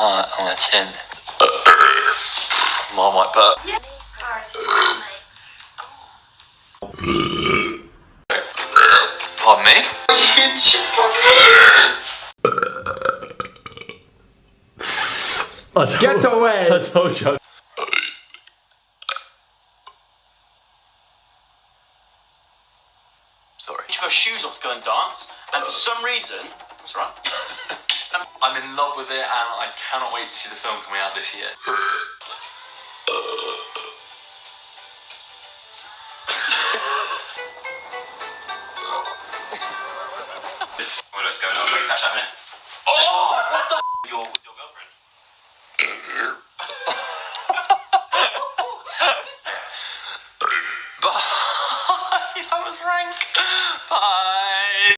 我的天，Mom might burp. Pardon me? Get away! I told you. Sorry. She took her shoes off to go and dance, and for some reason, that's right. I'm in love with it, and I cannot wait to see the film coming out this year. What's going on? Catch that minute. Oh, what the?